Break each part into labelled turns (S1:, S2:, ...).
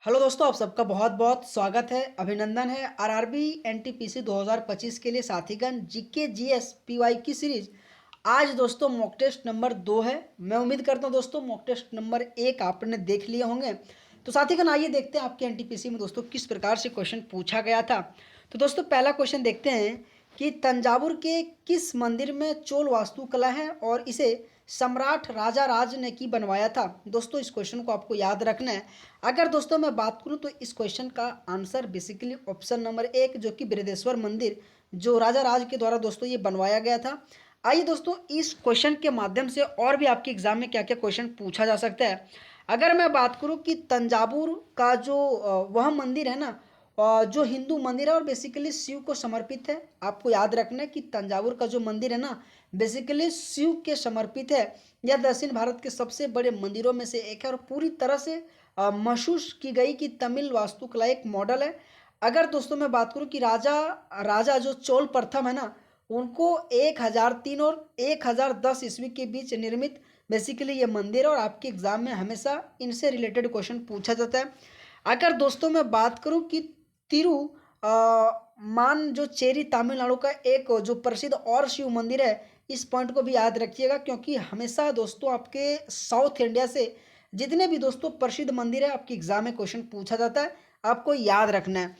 S1: Hello दोस्तों, आप सबका बहुत बहुत स्वागत है, अभिनंदन है। आरआरबी एनटीपीसी 2025 के लिए साथीगण जीके जीएस पीवाई की सीरीज आज दोस्तों मॉक टेस्ट नंबर 2 है। मैं उम्मीद करता हूं दोस्तों मॉक टेस्ट नंबर 1 आपने देख लिए होंगे। तो साथीगण आइए देखते हैं आपके एनटीपीसी में दोस्तों किस प्रकार से क्वेश्चन पूछा गया था। तो दोस्तों पहला क्वेश्चन देखते हैं कि तंजावुर के किस मंदिर में चोल वास्तुकला है और इसे सम्राट राजा राज ने की बनवाया था। दोस्तों इस क्वेश्चन को आपको याद रखना है। अगर दोस्तों मैं बात करूं तो इस क्वेश्चन का आंसर बेसिकली ऑप्शन नंबर 1 जो कि बृहदेश्वर मंदिर जो राजा राज के द्वारा दोस्तों ये बनवाया गया था। आइए दोस्तों इस क्वेश्चन के माध्यम से और भी आपके एग्जाम में क्या क्या क्वेश्चन पूछा जा सकता है। अगर मैं बात करूं कि तंजावुर का जो वह मंदिर है ना, जो हिंदू मंदिर है और बेसिकली शिव को समर्पित है। आपको याद रखना है कि तंजावुर का जो मंदिर है ना बेसिकली शिव के समर्पित है। यह दक्षिण भारत के सबसे बड़े मंदिरों में से एक है और पूरी तरह से महसूस की गई कि तमिल वास्तुकला एक मॉडल है। अगर दोस्तों मैं बात करूं कि राजा राजा जो चोल प्रथम है ना उनको 1003 और 1010 ईस्वी के बीच निर्मित बेसिकली ये मंदिर है और आपके एग्जाम में हमेशा इनसे रिलेटेड क्वेश्चन पूछा जाता है। अगर दोस्तों मैं बात करूं कि तिरु मान जो चेरी तमिलनाडु का एक जो प्रसिद्ध और शिव मंदिर है, इस पॉइंट को भी याद रखिएगा क्योंकि हमेशा दोस्तों आपके साउथ इंडिया से जितने भी दोस्तों प्रसिद्ध मंदिर है आपके एग्जाम में क्वेश्चन पूछा जाता है, आपको याद रखना है।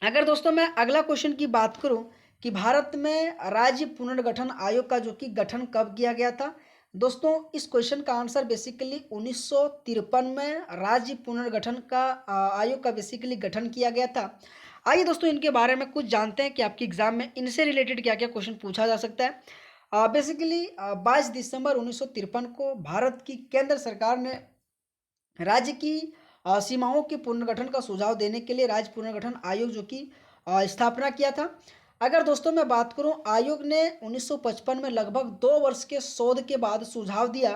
S1: अगर दोस्तों मैं अगला क्वेश्चन की बात करूं कि भारत में राज्य पुनर्गठन आयोग का जो कि गठन कब किया गया था। दोस्तों इस क्वेश्चन का आंसर बेसिकली 1953 में राज्य पुनर्गठन का आयोग का बेसिकली गठन किया गया था। आइए दोस्तों इनके बारे में कुछ जानते हैं कि आपके एग्जाम में इनसे रिलेटेड क्या क्या क्वेश्चन पूछा जा सकता है। बेसिकली 22 दिसंबर 1953 को भारत की केंद्र सरकार ने राज्य की सीमाओं के पुनर्गठन का सुझाव देने के लिए राज्य पुनर्गठन आयोग जो कि स्थापना किया था। अगर दोस्तों मैं बात करूं आयोग ने 1955 में लगभग 2 वर्ष के शोध के बाद सुझाव दिया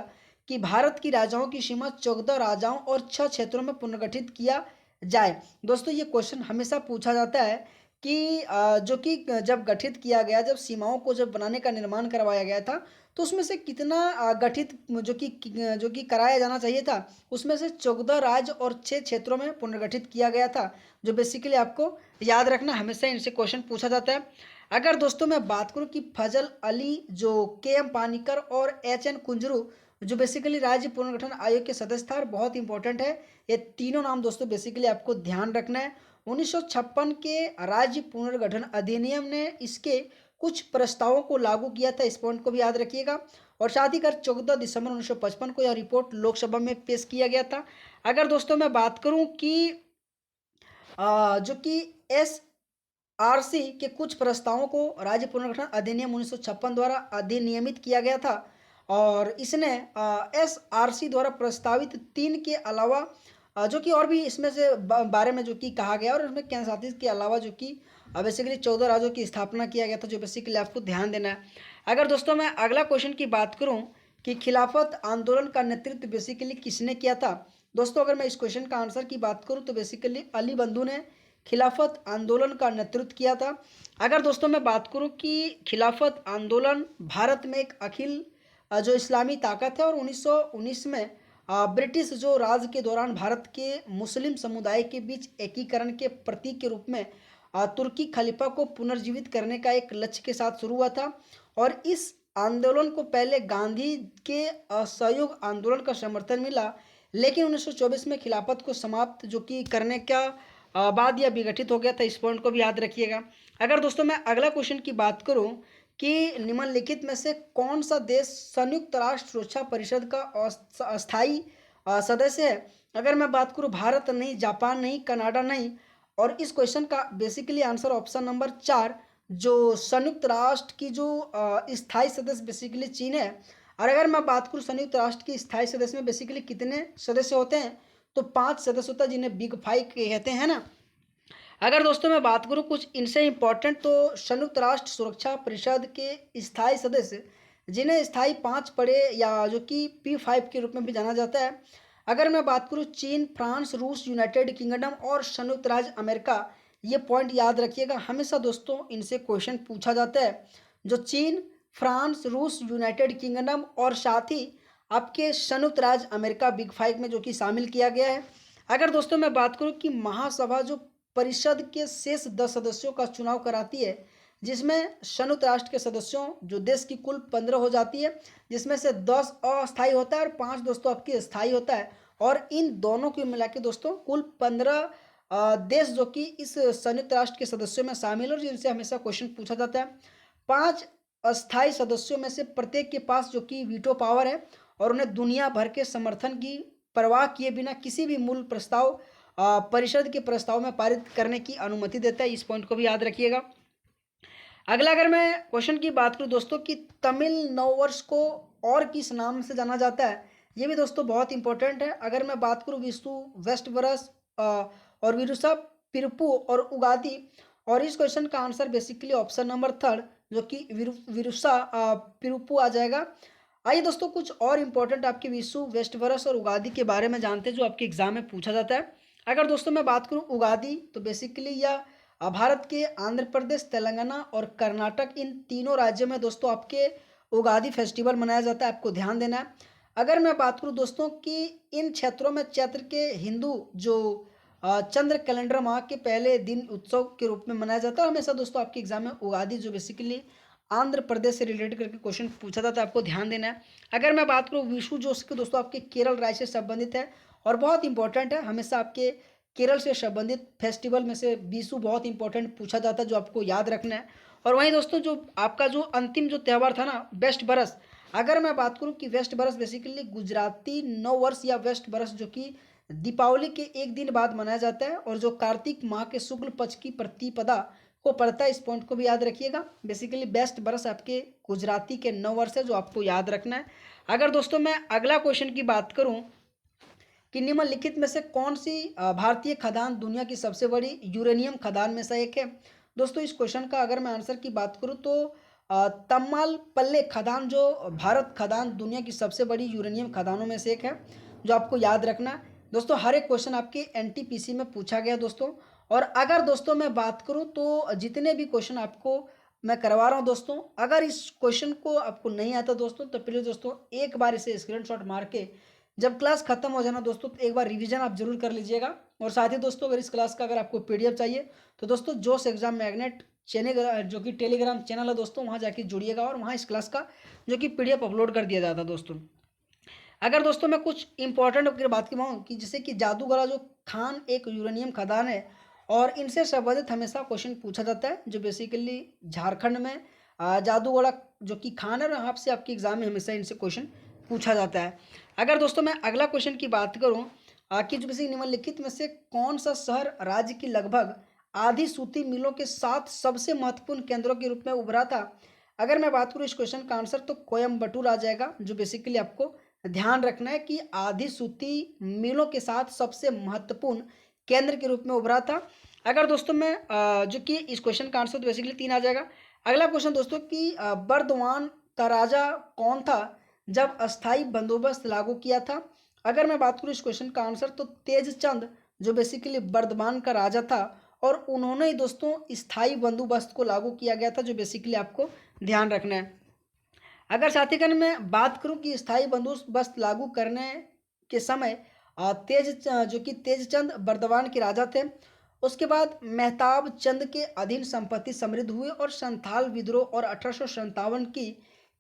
S1: कि भारत की राजाओं की सीमा 14 राजाओं और 6 क्षेत्रों में पुनर्गठित किया जाए। दोस्तों ये क्वेश्चन हमेशा पूछा जाता है कि जो कि जब गठित किया गया, जब सीमाओं को जब बनाने का निर्माण करवाया गया था तो उसमें से कितना गठित जो कि कराया जाना चाहिए था, उसमें से 14 राज्य और 6 क्षेत्रों में पुनर्गठित किया गया था, जो बेसिकली आपको याद रखना, हमेशा इनसे क्वेश्चन पूछा जाता है। अगर दोस्तों मैं बात करूं कि फजल अली जो के एम पानीकर और एच एन कुंजरू जो बेसिकली राज्य पुनर्गठन आयोग के सदस्य था, और बहुत इंपॉर्टेंट है ये तीनों नाम दोस्तों, बेसिकली आपको ध्यान रखना है। 1956 के राज्य पुनर्गठन अधिनियम ने इसके कुछ प्रस्तावों को लागू किया था, इस पॉइंट को भी याद रखिएगा। और साथ ही कर 14 दिसंबर 1955 को यह रिपोर्ट लोकसभा में पेश किया गया था। अगर दोस्तों मैं बात करूं कि जो कि एस आरसी के कुछ प्रस्तावों को राज्य पुनर्गठन अधिनियम 1956 द्वारा अधिनियमित किया गया था और इसने एस आरसी द्वारा प्रस्तावित 3 के अलावा जो कि और भी इसमें से बारे में जो कि कहा गया और इसमें केंद्र शासित के अलावा जो कि बेसिकली 14 राज्यों की स्थापना किया गया था, जो बेसिकली आपको ध्यान देना है। अगर दोस्तों मैं अगला क्वेश्चन की बात करूं कि खिलाफत आंदोलन का नेतृत्व बेसिकली किसने किया था। दोस्तों अगर मैं इस क्वेश्चन का आंसर की बात करूं तो बेसिकली अली बंधु ने खिलाफत आंदोलन का नेतृत्व किया था। अगर दोस्तों मैं बात करूं कि खिलाफत आंदोलन भारत में एक अखिल जो इस्लामी ताकत है और 1919 में ब्रिटिश जो राज के दौरान भारत के मुस्लिम समुदाय के बीच एकीकरण के प्रतीक के रूप में तुर्की खलीफा को पुनर्जीवित करने का एक लक्ष्य के साथ शुरू हुआ था। और इस आंदोलन को पहले गांधी के असहयोग आंदोलन का समर्थन मिला, लेकिन 1924 में खिलाफत को समाप्त जो कि करने का बाद यह विघटित हो गया था, इस पॉइंट को भी याद रखिएगा। अगर दोस्तों मैं अगला क्वेश्चन की बात करूं कि निम्नलिखित में से कौन सा देश संयुक्त राष्ट्र सुरक्षा परिषद का अस्थायी सदस्य है। अगर मैं बात करूं भारत नहीं, जापान नहीं, कनाडा नहीं, और इस क्वेश्चन का बेसिकली आंसर ऑप्शन नंबर 4 जो संयुक्त राष्ट्र की जो स्थायी सदस्य बेसिकली चीन है। और अगर मैं बात करूं संयुक्त राष्ट्र की स्थायी सदस्य में बेसिकली कितने सदस्य होते हैं, तो 5 सदस्य होता है जिन्हें बिग 5 कहते हैं ना। अगर दोस्तों मैं बात करूं कुछ इनसे इंपॉर्टेंट, तो संयुक्त राष्ट्र सुरक्षा परिषद के स्थायी सदस्य जिन्हें स्थायी 5 पड़े या जो कि P5 के रूप में भी जाना जाता है। अगर मैं बात करूं चीन, फ्रांस, रूस, यूनाइटेड किंगडम और संयुक्त राज्य अमेरिका, ये पॉइंट याद रखिएगा, हमेशा दोस्तों इनसे क्वेश्चन पूछा जाता है। जो चीन, फ्रांस, रूस, यूनाइटेड किंगडम और साथ ही आपके संयुक्त राज्य अमेरिका बिग 5 में जो कि शामिल किया गया है। अगर दोस्तों मैं बात करूं कि महासभा जो परिषद के शेष 10 सदस्यों का चुनाव कराती है, जिसमें संयुक्त राष्ट्र के सदस्यों जो देश की कुल 15 हो जाती है, जिसमें से 10 अस्थायी होता है और 5 दोस्तों आपकी स्थायी होता है। और इन दोनों को मिला के दोस्तों कुल 15 देश जो कि इस संयुक्त राष्ट्र के सदस्यों में शामिल है और जिनसे हमेशा क्वेश्चन पूछा जाता है। 5 अस्थायी सदस्यों में से प्रत्येक के पास जो कि वीटो पावर है और उन्हें दुनिया भर के समर्थन की परवाह किए बिना किसी भी मूल प्रस्ताव परिषद के प्रस्ताव में पारित करने की अनुमति देता है। इस पॉइंट को भी याद रखिएगा। अगला अगर मैं क्वेश्चन की बात करूं दोस्तों कि तमिल नववर्ष को और किस नाम से जाना जाता है, ये भी दोस्तों बहुत इंपॉर्टेंट है। अगर मैं बात करूं विशु, वेस्ट बरस और विरुसा पिरपू और उगादी, और इस क्वेश्चन का आंसर बेसिकली ऑप्शन नंबर 3 जो कि विरुसा पिरुपू आ जाएगा। आइए दोस्तों कुछ और इम्पोर्टेंट आपके विशु, वेस्ट बरस और उगादी के बारे में जानते हैं जो आपके एग्जाम में पूछा जाता है। अगर दोस्तों मैं बात करूं उगादी, तो बेसिकली यह भारत के आंध्र प्रदेश, तेलंगाना और कर्नाटक, इन तीनों राज्यों में दोस्तों आपके उगादी फेस्टिवल मनाया जाता है, आपको ध्यान देना है। अगर मैं बात करूं दोस्तों कि इन क्षेत्रों में चैत्र के हिंदू जो चंद्र कैलेंडर माह के पहले दिन उत्सव के रूप में मनाया जाता है। हमेशा दोस्तों आपके एग्जाम में उगादी जो बेसिकली आंध्र प्रदेश से रिलेटेड करके क्वेश्चन पूछा जाता है, आपको ध्यान देना है। अगर मैं बात करूँ विशु जो कि दोस्तों आपके केरल राज्य से संबंधित है और बहुत इंपॉर्टेंट है, हमेशा आपके केरल से संबंधित फेस्टिवल में से विशु बहुत इंपॉर्टेंट पूछा जाता है जो आपको याद रखना है। और वहीं दोस्तों जो आपका जो अंतिम जो त्यौहार था ना वेस्ट बरस, अगर मैं बात करूं कि वेस्ट बरस बेसिकली गुजराती नव वर्ष या वेस्ट बरस जो कि दीपावली के एक दिन बाद मनाया जाता है और जो कार्तिक माह के शुक्ल पक्ष की प्रतिपदा को पड़ता है। इस पॉइंट को भी याद रखिएगा। बेसिकली बेस्ट बरस आपके गुजराती के नव वर्ष है जो आपको याद रखना है। अगर दोस्तों मैं अगला क्वेश्चन की बात करूं कि निम्नलिखित में से कौन सी भारतीय खदान दुनिया की सबसे बड़ी यूरेनियम खदान में से एक है। दोस्तों इस क्वेश्चन का अगर मैं आंसर की बात करूं तो तम्मालपल्ले खदान जो भारत खदान दुनिया की सबसे बड़ी यूरेनियम खदानों में से एक है, जो आपको याद रखना है। दोस्तों हर एक क्वेश्चन आपके एनटीपीसी में पूछा गया दोस्तों। और अगर दोस्तों मैं बात करूं तो जितने भी क्वेश्चन आपको मैं करवा रहा हूं दोस्तों, अगर इस क्वेश्चन को आपको नहीं आता दोस्तों तो प्लीज़ दोस्तों एक बार इसे स्क्रीनशॉट मार के जब क्लास खत्म हो जाना दोस्तों तो एक बार रिवीजन आप जरूर कर लीजिएगा। और साथ ही दोस्तों अगर इस क्लास का अगर आपको पीडीएफ चाहिए तो दोस्तों जोश एग्जाम मैग्नेट चैनल जो कि टेलीग्राम चैनल है दोस्तों, वहाँ जाके जुड़िएगा और वहाँ इस क्लास का जो कि पीडीएफ अपलोड कर दिया जाता है दोस्तों। अगर दोस्तों मैं कुछ इंपॉर्टेंट की बात कहूँ कि जैसे कि जादूगरा जो खान एक यूरेनियम खदान है और इनसे संबंधित हमेशा क्वेश्चन पूछा जाता है, जो बेसिकली झारखंड में जादूगरा जो कि खान है, आपसे आपके एग्जाम में हमेशा इनसे क्वेश्चन पूछा जाता है। अगर दोस्तों मैं अगला क्वेश्चन की बात करूं कि जो बेसिक निम्नलिखित में से कौन सा शहर राज्य की लगभग आधी सूती मिलों के साथ सबसे महत्वपूर्ण केंद्रों के रूप में उभरा था। अगर मैं बात करूं इस क्वेश्चन का आंसर तो कोयम्बटूर आ जाएगा, जो बेसिकली आपको ध्यान रखना है कि आधी सूती मिलों के साथ सबसे महत्वपूर्ण केंद्र के रूप में उभरा था। अगर दोस्तों मैं जो कि इस क्वेश्चन का आंसर तो बेसिकली 3 आ जाएगा। अगला क्वेश्चन दोस्तों कि बर्दवान का राजा कौन था जब अस्थाई बंदोबस्त लागू किया था। अगर मैं बात करूँ इस क्वेश्चन का आंसर तो तेजचंद जो बेसिकली बर्दवान का राजा था और उन्होंने ही दोस्तों स्थाई बंदोबस्त को लागू किया गया था, जो बेसिकली आपको ध्यान रखना है। अगर साथीगण मैं बात करूं कि स्थायी बंदोबस्त लागू करने के समय जो कि तेजचंद बर्दवान के राजा थे, उसके बाद मेहताब चंद के अधीन संपत्ति समृद्ध हुई और संथाल विद्रोह और 1857 की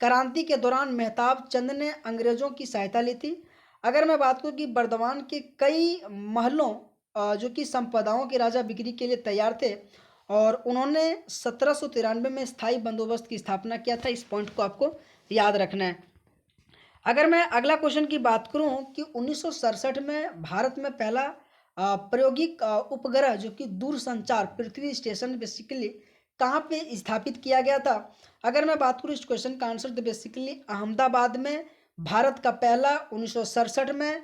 S1: क्रांति के दौरान मेहताब चंद ने अंग्रेजों की सहायता ली थी। अगर मैं बात करूं कि बर्दवान के कई महलों जो कि संपदाओं के राजा बिक्री के लिए तैयार थे और उन्होंने 1793 में स्थायी बंदोबस्त की स्थापना किया था। इस पॉइंट को आपको याद रखना है। अगर मैं अगला क्वेश्चन की बात करूं कि 1967 में भारत में पहला प्रायोगिक उपग्रह जो कि दूरसंचार पृथ्वी स्टेशन बेसिकली कहाँ पे स्थापित किया गया था। अगर मैं बात करूं इस क्वेश्चन का आंसर तो बेसिकली अहमदाबाद में भारत का पहला 1967 में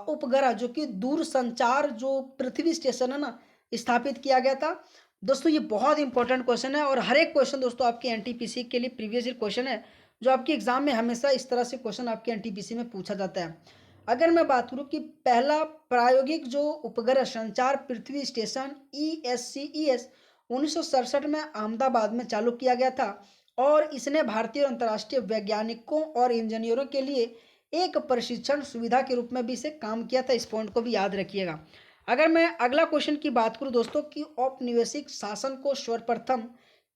S1: उपग्रह जो कि दूरसंचार जो पृथ्वी स्टेशन है ना स्थापित किया गया था। दोस्तों ये बहुत इंपॉर्टेंट क्वेश्चन है और हर एक क्वेश्चन दोस्तों आपके एनटीपीसी के लिए प्रीवियस ईयर क्वेश्चन है, जो आपके एग्जाम में हमेशा इस तरह से क्वेश्चन आपके एनटीपीसी में पूछा जाता है। अगर मैं बात करूं कि पहला प्रायोगिक जो उपग्रह संचार पृथ्वी स्टेशन ESCES 1967 में अहमदाबाद में चालू किया गया था और इसने भारतीय और अंतर्राष्ट्रीय वैज्ञानिकों और इंजीनियरों के लिए एक प्रशिक्षण सुविधा के रूप में भी इसे काम किया था। इस पॉइंट को भी याद रखिएगा। अगर मैं अगला क्वेश्चन की बात करूं दोस्तों कि औपनिवेशिक शासन को सर्वप्रथम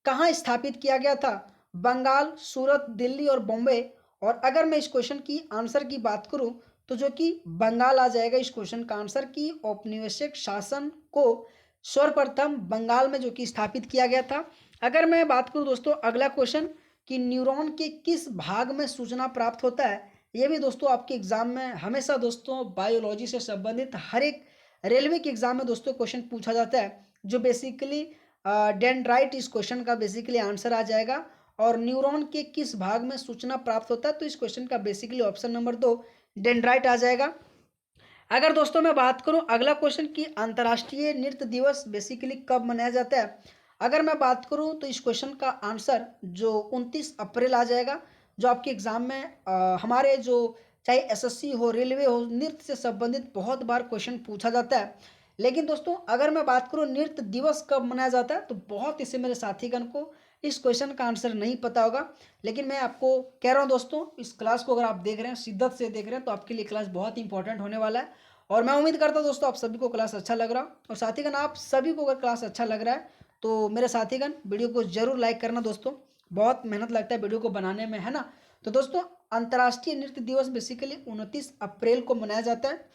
S1: कहाँ स्थापित किया गया था? बंगाल, सूरत, दिल्ली और बॉम्बे। और अगर मैं इस क्वेश्चन की आंसर की बात करूं तो जो कि बंगाल आ जाएगा इस क्वेश्चन का आंसर, कि औपनिवेशिक शासन को सर्वप्रथम बंगाल में जो कि स्थापित किया गया था। अगर मैं बात करूं दोस्तों अगला क्वेश्चन कि न्यूरॉन के किस भाग में सूचना प्राप्त होता है, ये भी दोस्तों आपके एग्जाम में हमेशा दोस्तों बायोलॉजी से संबंधित हर एक रेलवे के एग्जाम में दोस्तों क्वेश्चन पूछा जाता है, जो बेसिकली डेंड्राइट इस क्वेश्चन का बेसिकली आंसर आ जाएगा। और न्यूरॉन के किस भाग में सूचना प्राप्त होता है, तो इस क्वेश्चन का बेसिकली ऑप्शन नंबर 2 डेंड्राइट आ जाएगा। अगर दोस्तों मैं बात करूं अगला क्वेश्चन की अंतर्राष्ट्रीय नृत्य दिवस बेसिकली कब मनाया जाता है, अगर मैं बात करूं तो इस क्वेश्चन का आंसर जो 29 अप्रैल आ जाएगा। जो आपके एग्जाम में हमारे जो चाहे एसएससी हो, रेलवे हो, नृत्य से संबंधित बहुत बार क्वेश्चन पूछा जाता है। लेकिन दोस्तों अगर मैं बात करूं नृत्य दिवस कब मनाया जाता है, तो बहुत इससे मेरे साथीगण को इस क्वेश्चन का आंसर नहीं पता होगा। लेकिन मैं आपको कह रहा हूं दोस्तों, इस क्लास को अगर आप देख रहे हैं, शिद्दत से देख रहे हैं, तो आपके लिए क्लास बहुत इंपॉर्टेंट होने वाला है। और मैं उम्मीद करता हूं दोस्तों आप सभी को क्लास अच्छा लग रहा हो। और साथीगण आप सभी को अगर क्लास अच्छा लग रहा है तो मेरे साथीगण वीडियो को जरूर लाइक करना दोस्तों, बहुत मेहनत लगता है वीडियो को बनाने में, है ना। तो दोस्तों अंतर्राष्ट्रीय नृत्य दिवस बेसिकली 29 अप्रैल को मनाया जाता है।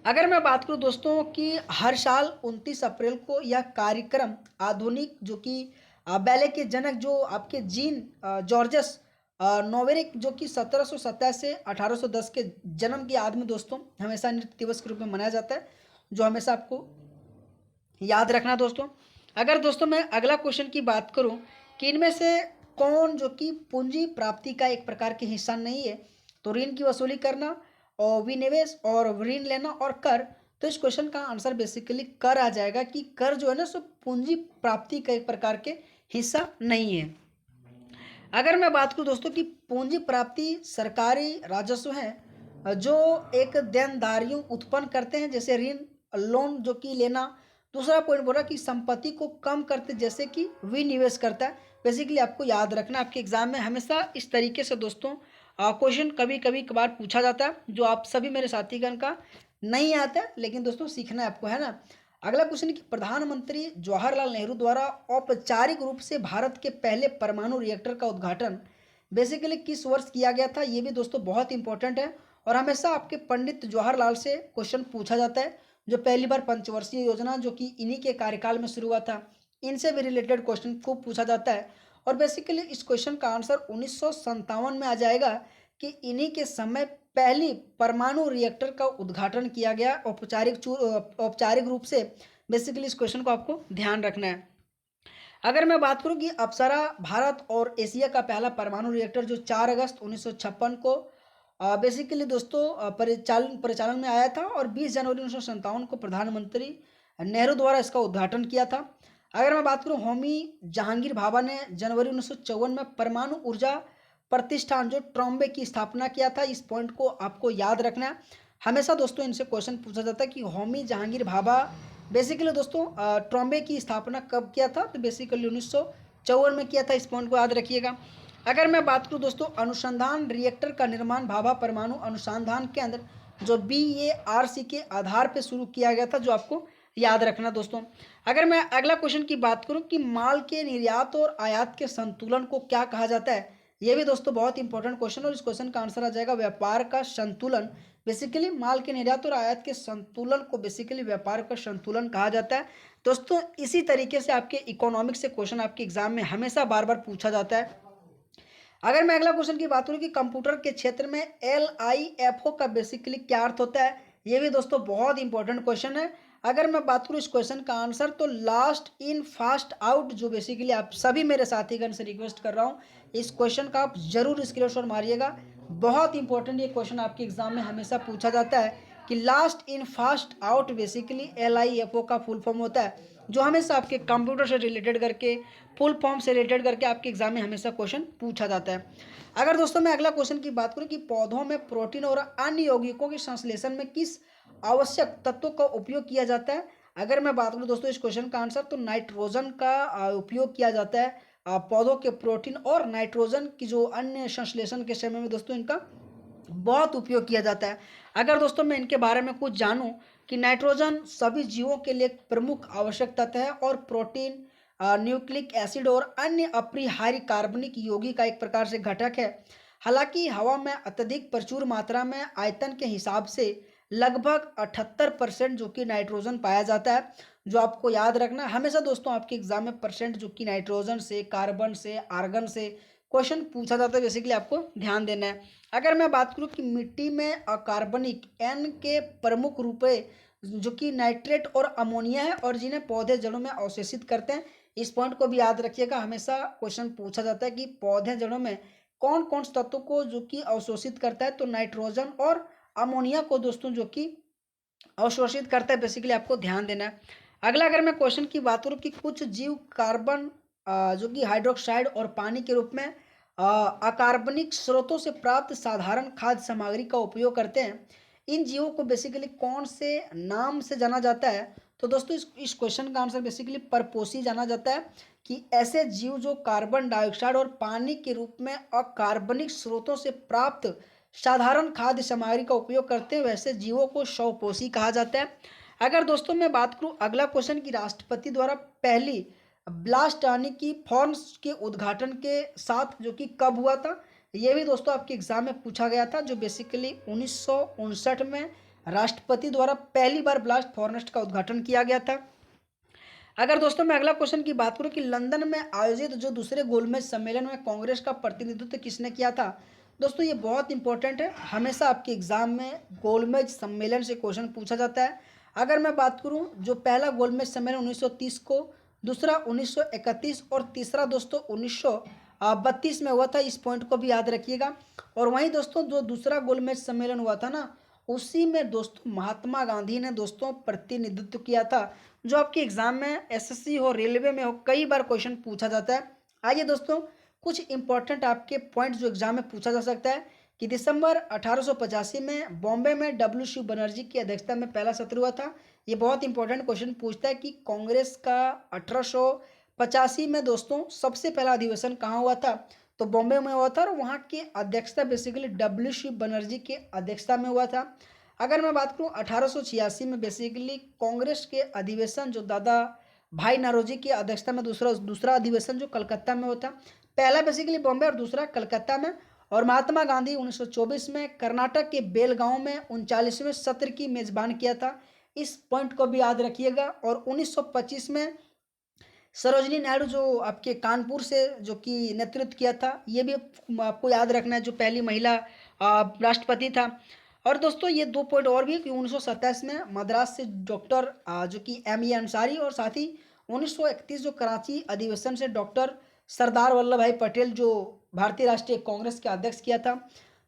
S1: अगर मैं बात करूं दोस्तों कि हर साल 29 अप्रैल को यह कार्यक्रम आधुनिक जो कि बैले के जनक जो आपके जीन जॉर्जस नोवेरिक जो कि 1727 से 1810 के जन्म की याद में दोस्तों हमेशा नृत्य दिवस के रूप में मनाया जाता है, जो हमेशा आपको याद रखना दोस्तों। अगर दोस्तों मैं अगला क्वेश्चन की बात करूं कि इनमें से कौन जो कि पूंजी प्राप्ति का एक प्रकार के हिस्सा नहीं है, तो ऋण की वसूली करना और विनिवेश और ऋण लेना और कर। तो इस क्वेश्चन का आंसर बेसिकली कर आ जाएगा, कि कर जो है ना सो पूंजी प्राप्ति का एक प्रकार के हिस्सा नहीं है। अगर मैं बात करूं दोस्तों कि पूंजी प्राप्ति सरकारी राजस्व है जो एक देनदारियों उत्पन्न करते हैं, जैसे ऋण, लोन जो कि लेना। दूसरा पॉइंट बोला कि संपत्ति को कम करते जैसे कि विनिवेश करता है। बेसिकली आपको याद रखना आपके एग्जाम में हमेशा इस तरीके से दोस्तों क्वेश्चन कभी कभी कभार पूछा जाता है, जो आप सभी मेरे साथीगण का नहीं आता है, लेकिन दोस्तों सीखना है आपको, है ना। अगला क्वेश्चन कि प्रधानमंत्री जवाहरलाल नेहरू द्वारा औपचारिक रूप से भारत के पहले परमाणु रिएक्टर का उद्घाटन बेसिकली किस वर्ष किया गया था, ये भी दोस्तों बहुत इंपॉर्टेंट है। और हमेशा आपके पंडित जवाहरलाल से क्वेश्चन पूछा जाता है, जो पहली बार पंचवर्षीय योजना जो कि इन्हीं के कार्यकाल में शुरू हुआ था, इनसे भी रिलेटेड क्वेश्चन खूब पूछा जाता है। और बेसिकली इस क्वेश्चन का आंसर 1957 में आ जाएगा, कि इन्हीं के समय पहली परमाणु रिएक्टर का उद्घाटन किया गया औपचारिक रूप से। बेसिकली इस क्वेश्चन को आपको ध्यान रखना है। अगर मैं बात करूं कि अप्सरा भारत और एशिया का पहला परमाणु रिएक्टर जो 4 अगस्त 1956 को बेसिकली दोस्तों परिचालन में आया था, और 20 जनवरी 1957 को प्रधानमंत्री नेहरू द्वारा इसका उद्घाटन किया था। अगर मैं बात करूं होमी जहांगीर भाभा ने जनवरी 1954 में परमाणु ऊर्जा प्रतिष्ठान जो ट्रॉम्बे की स्थापना किया था। इस पॉइंट को आपको याद रखना है, हमेशा दोस्तों इनसे क्वेश्चन पूछा जाता है कि होमी जहांगीर भाभा बेसिकली दोस्तों ट्रॉम्बे की स्थापना कब किया था, तो बेसिकली 1954 में किया था। इस पॉइंट को याद रखिएगा। अगर मैं बात करूं दोस्तों अनुसंधान रिएक्टर का निर्माण भाभा परमाणु अनुसंधान केंद्र जो BARC के आधार पर शुरू किया गया था, जो आपको याद रखना दोस्तों। अगर मैं अगला क्वेश्चन की बात करूं कि माल के निर्यात और आयात के संतुलन को क्या कहा जाता है, ये भी दोस्तों बहुत इंपॉर्टेंट क्वेश्चन, और इस क्वेश्चन का आंसर आ जाएगा व्यापार का संतुलन। बेसिकली माल के निर्यात और आयात के संतुलन को बेसिकली व्यापार का संतुलन कहा जाता है दोस्तों। इसी तरीके से आपके इकोनॉमिक्स से क्वेश्चन आपके एग्जाम में हमेशा बार बार पूछा जाता है। अगर मैं अगला क्वेश्चन की बात करूं कि कंप्यूटर के क्षेत्र में LIFO का बेसिकली क्या अर्थ होता है, ये भी दोस्तों बहुत इंपॉर्टेंट क्वेश्चन है। अगर मैं बात करूं इस क्वेश्चन का आंसर, तो लास्ट इन फास्ट आउट, जो बेसिकली आप सभी मेरे साथीगण से रिक्वेस्ट कर रहा हूं इस क्वेश्चन का आप जरूर स्क्रीनशॉट मारिएगा। बहुत इंपॉर्टेंट ये क्वेश्चन आपके एग्जाम में हमेशा पूछा जाता है कि last in fast out basically LIFO का फुल फॉर्म होता है, जो हमेशा आपके कंप्यूटर से रिलेटेड करके फुल फॉर्म से रिलेटेड करके आपके एग्जाम में हमेशा क्वेश्चन पूछा जाता है। अगर दोस्तों मैं अगला क्वेश्चन की बात करूं कि पौधों में प्रोटीन और अन्य यौगिकों के संश्लेषण में किस आवश्यक तत्वों का उपयोग किया जाता है, अगर मैं बात करूं दोस्तों इस क्वेश्चन का आंसर, तो नाइट्रोजन का उपयोग किया जाता है पौधों के प्रोटीन और नाइट्रोजन की जो अन्य संश्लेषण के समय में दोस्तों इनका बहुत उपयोग किया जाता है। अगर दोस्तों मैं इनके बारे में कुछ जानूं कि नाइट्रोजन सभी जीवों के लिए एक प्रमुख आवश्यक तत्व है और प्रोटीन, न्यूक्लिक एसिड और अन्य अपरिहार्य कार्बनिक यौगिक का एक प्रकार से घटक है। हालांकि हवा में अत्यधिक प्रचुर मात्रा में आयतन के हिसाब से लगभग 78% जो कि नाइट्रोजन पाया जाता है। जो आपको याद रखना है, हमेशा दोस्तों आपके एग्जाम में परसेंट जो कि नाइट्रोजन से, कार्बन से, आर्गन से क्वेश्चन पूछा जाता है, बेसिकली आपको ध्यान देना है। अगर मैं बात करूं कि मिट्टी में अकार्बनिक एन के प्रमुख रूप जो कि नाइट्रेट और अमोनिया है और जिन्हें पौधे जड़ों में अवशोषित करते हैं। इस पॉइंट को भी याद रखिएगा, हमेशा क्वेश्चन पूछा जाता है कि पौधे जड़ों में कौन कौन से तत्वों को जो कि अवशोषित करता है, तो नाइट्रोजन और अमोनिया को दोस्तों जो कि अवशोषित करता है, बेसिकली आपको ध्यान देना है। अगला अगर मैं क्वेश्चन की बात करूँ कि कुछ जीव कार्बन जो कि हाइड्रोक्साइड और पानी के रूप में अकार्बनिक स्रोतों से प्राप्त साधारण खाद्य सामग्री का उपयोग करते हैं। इन जीवों को बेसिकली कौन से नाम से जाना जाता है, तो दोस्तों इस क्वेश्चन का आंसर बेसिकली परपोषी जाना जाता है कि ऐसे जीव जो कार्बन डाइऑक्साइड और पानी के रूप में अकार्बनिक स्रोतों से प्राप्त साधारण खाद्य सामग्री का उपयोग करते हैं, वैसे जीवों को स्वपोषी कहा जाता है। अगर दोस्तों मैं बात करूं अगला क्वेश्चन की राष्ट्रपति द्वारा पहली ब्लास्ट यानी कि फॉर्म्स के उद्घाटन के साथ जो कि कब हुआ था, ये भी दोस्तों आपके एग्जाम में पूछा गया था। जो बेसिकली 1959 में राष्ट्रपति द्वारा पहली बार ब्लास्ट फॉर्नेस्ट का उद्घाटन किया गया था। अगर दोस्तों मैं अगला क्वेश्चन की बात करूं कि लंदन में आयोजित जो दूसरे गोलमेज सम्मेलन में कांग्रेस का प्रतिनिधित्व किसने किया था, दोस्तों ये बहुत इंपॉर्टेंट है, हमेशा आपके एग्जाम में गोलमेज सम्मेलन से क्वेश्चन पूछा जाता है। अगर मैं बात करूं जो पहला गोलमेज सम्मेलन 1930 को, दूसरा 1931 और तीसरा दोस्तों 1932 में हुआ था, इस पॉइंट को भी याद रखिएगा। और वहीं दोस्तों जो दूसरा गोलमेज सम्मेलन हुआ था ना, उसी में दोस्तों महात्मा गांधी ने दोस्तों प्रतिनिधित्व किया था। जो आपके एग्जाम में एसएससी हो, रेलवे में हो, कई बार क्वेश्चन पूछा जाता है। आइए दोस्तों कुछ इंपॉर्टेंट आपके पॉइंट जो एग्जाम में पूछा जा सकता है कि दिसंबर 1885 में बॉम्बे में डब्ल्यू बनर्जी की अध्यक्षता में पहला सत्र हुआ था। ये बहुत इंपॉर्टेंट क्वेश्चन पूछता है कि कांग्रेस का 1885 में दोस्तों सबसे पहला अधिवेशन कहाँ हुआ था, तो बॉम्बे में हुआ था और वहाँ की अध्यक्षता बेसिकली डब्ल्यू बनर्जी के अध्यक्षता में हुआ था। अगर मैं बात करूँ 1886 में बेसिकली कांग्रेस के अधिवेशन जो दादा भाई नौरोजी की अध्यक्षता में दूसरा अधिवेशन जो कलकत्ता में होता, पहला बेसिकली बॉम्बे और दूसरा कलकत्ता में। और महात्मा गांधी 1924 में कर्नाटक के बेलगांव में 39वें सत्र की मेजबान किया था, इस पॉइंट को भी याद रखिएगा। और 1925 में सरोजनी नायडू जो आपके कानपुर से जो कि नेतृत्व किया था, ये भी आपको याद रखना है, जो पहली महिला राष्ट्रपति था। और दोस्तों ये दो पॉइंट और भी है कि 1927 में मद्रास से डॉक्टर जो कि M.A. अंसारी, और साथ ही 1931 जो कराची अधिवेशन से डॉक्टर सरदार वल्लभ भाई पटेल जो भारतीय राष्ट्रीय कांग्रेस के अध्यक्ष किया था।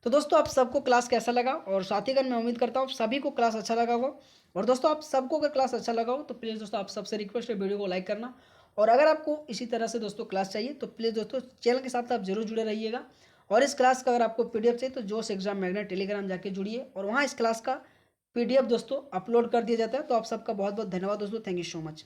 S1: तो दोस्तों आप सबको क्लास कैसा लगा, और साथीगण मैं उम्मीद करता हूँ सभी को क्लास अच्छा लगा होगा। और दोस्तों आप सबको अगर क्लास अच्छा लगा हो तो प्लीज़ दोस्तों आप सबसे रिक्वेस्ट है वीडियो को लाइक करना। और अगर आपको इसी तरह से दोस्तों क्लास चाहिए तो प्लीज़ दोस्तों चैनल के साथ आप जरूर जुड़े रहिएगा। और इस क्लास का अगर आपको PDF चाहिए तो जोश एग्जाम मैग्नेट टेलीग्राम जाके जुड़िए, और वहाँ इस क्लास का PDF दोस्तों अपलोड कर दिया जाता है। तो आप सबका बहुत बहुत धन्यवाद दोस्तों, थैंक यू सो मच।